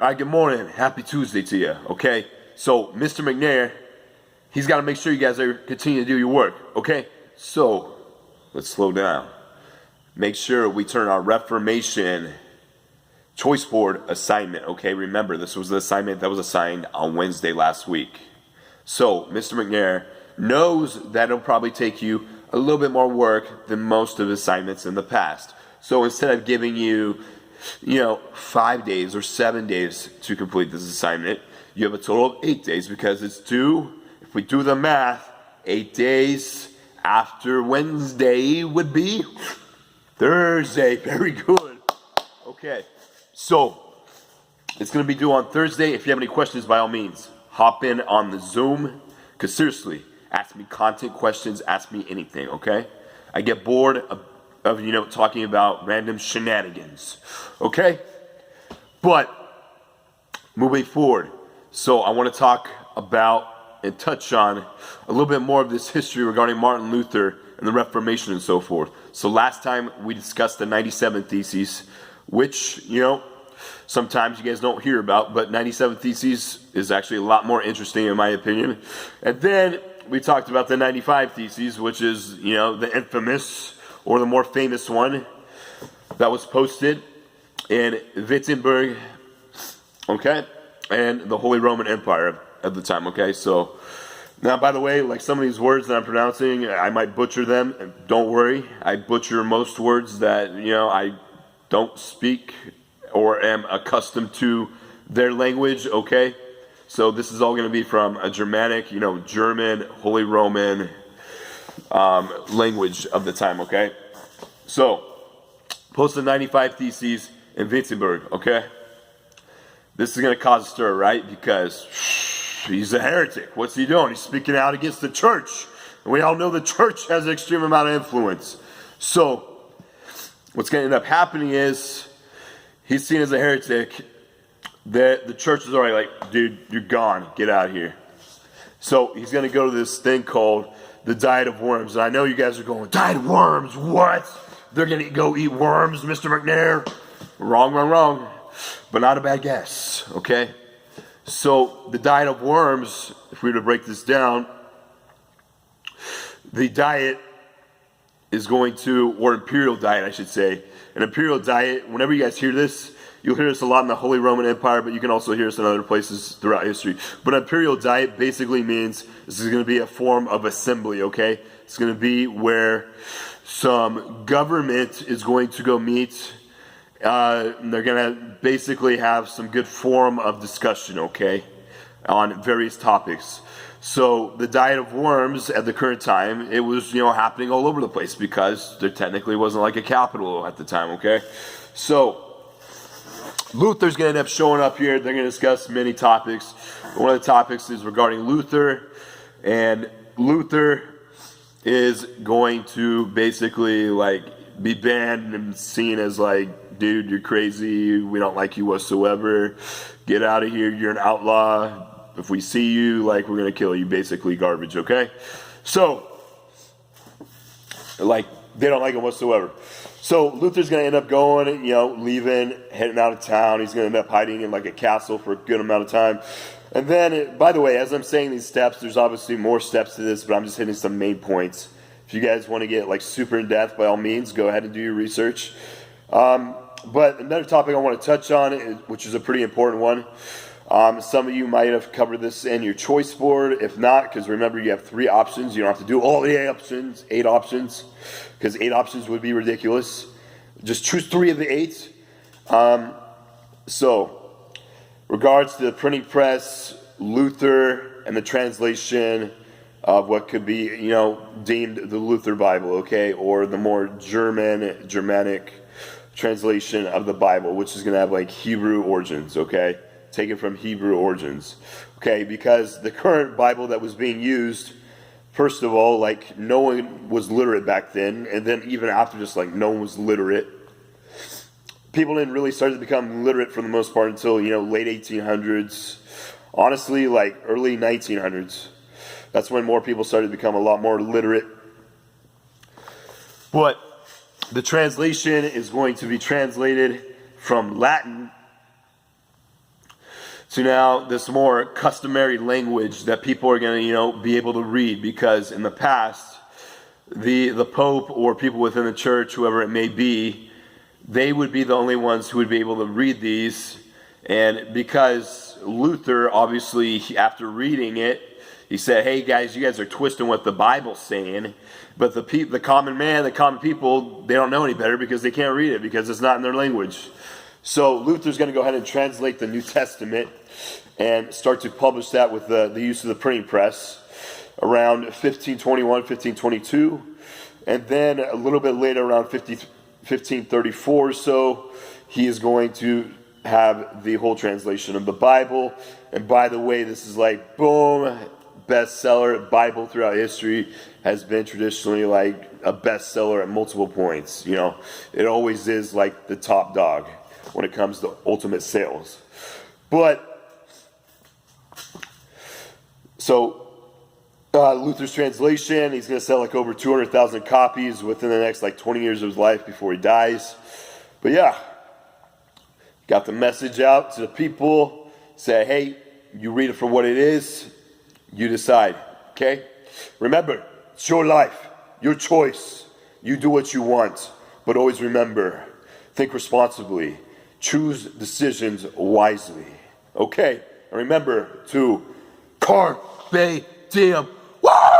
All right, good morning. Happy Tuesday to you, okay? So, Mr. McNair, he's got to make sure you guys are continuing to do your work, okay? So, let's slow down. Make sure we turn our Reformation choice board assignment, okay? Remember, this was the assignment that was assigned on Wednesday last week. So, Mr. McNair knows that it'll probably take you a little bit more work than most of his assignments in the past. So, instead of giving you 5 days or 7 days to complete this assignment, you have a total of 8 days because it's due, if we do the math, 8 days after Wednesday would be Thursday. Very good. Okay, so it's going to be due on Thursday. If you have any questions, by all means, hop in on the Zoom, because seriously, ask me content questions, ask me anything, okay? I get bored of talking about random shenanigans, okay? But moving forward, so I want to talk about and touch on a little bit more of this history regarding Martin Luther and the Reformation and so forth. So last time we discussed the 97 Theses, which, sometimes you guys don't hear about, but 97 Theses is actually a lot more interesting in my opinion. And then we talked about the 95 Theses, which is, the infamous or the more famous one that was posted in Wittenberg, okay, and the Holy Roman Empire at the time, okay? So, now, by the way, like some of these words that I'm pronouncing, I might butcher them. Don't worry, I butcher most words that, I don't speak or am accustomed to their language, okay? So this is all going to be from a Germanic, German, Holy Roman language of the time, okay? So, posted 95 Theses in Wittenberg, okay? This is going to cause a stir, right? Because he's a heretic. What's he doing? He's speaking out against the church. And we all know the church has an extreme amount of influence. So, what's going to end up happening is he's seen as a heretic. The church is already like, dude, you're gone. Get out of here. So, he's going to go to this thing called the Diet of Worms. And I know you guys are going, Diet of Worms? What? They're going to go eat worms, Mr. McNair? Wrong. But not a bad guess, okay? So, the Diet of Worms, if we were to break this down, the diet is going to, or imperial diet, I should say. An imperial diet, whenever you guys hear this, you'll hear this a lot in the Holy Roman Empire, but you can also hear this in other places throughout history. But an imperial diet basically means this is going to be a form of assembly, okay? It's going to be where some government is going to go meet. They're going to basically have some good form of discussion, okay, on various topics. So the Diet of Worms at the current time, it was, happening all over the place because there technically wasn't like a capital at the time, okay? So Luther's going to end up showing up here. They're going to discuss many topics. One of the topics is regarding Luther, and Luther is going to basically be banned and seen as dude, you're crazy, we don't like you whatsoever, get out of here, you're an outlaw, if we see you, we're gonna kill you, basically garbage, okay? So, they don't like him whatsoever. So, Luther's gonna end up going, leaving, heading out of town. He's gonna end up hiding in a castle for a good amount of time. And then, by the way, as I'm saying these steps, there's obviously more steps to this, but I'm just hitting some main points. If you guys want to get super in depth, by all means, go ahead and do your research. But another topic I want to touch on, which is a pretty important one. Some of you might have covered this in your choice board. If not, because remember, you have 3 options. You don't have to do all the 8 options, because 8 options would be ridiculous. Just choose 3 of the 8. So, regards to the printing press, Luther, and the translation of what could be, deemed the Luther Bible, okay, or the more Germanic translation of the Bible, which is going to have Hebrew origins, okay, taken from Hebrew origins, okay, because the current Bible that was being used, first of all, no one was literate back then, and then even after, just no one was literate. People didn't really start to become literate for the most part until, late 1800s, honestly, early 1900s. That's when more people started to become a lot more literate. But the translation is going to be translated from Latin So now this more customary language that people are going to, be able to read, because in the past, the Pope or people within the church, whoever it may be, they would be the only ones who would be able to read these. And because Luther, obviously, after reading it, he said, hey guys, you guys are twisting what the Bible's saying. But the common man, the common people, they don't know any better because they can't read it because it's not in their language. So Luther's going to go ahead and translate the New Testament and start to publish that with the use of the printing press around 1521, 1522. And then a little bit later, around 1534 or so, he is going to have the whole translation of the Bible. And by the way, this is like, boom, bestseller. Bible throughout history has been traditionally like a bestseller at multiple points. It always is like the top dog when it comes to ultimate sales. But so Luther's translation, he's going to sell like over 200,000 copies within the next like 20 years of his life before he dies. But yeah, got the message out to the people. Say, hey, you read it for what it is. You decide, okay? Remember, it's your life, your choice. You do what you want. But always remember, think responsibly. Choose decisions wisely. Okay? And remember to carpe diem.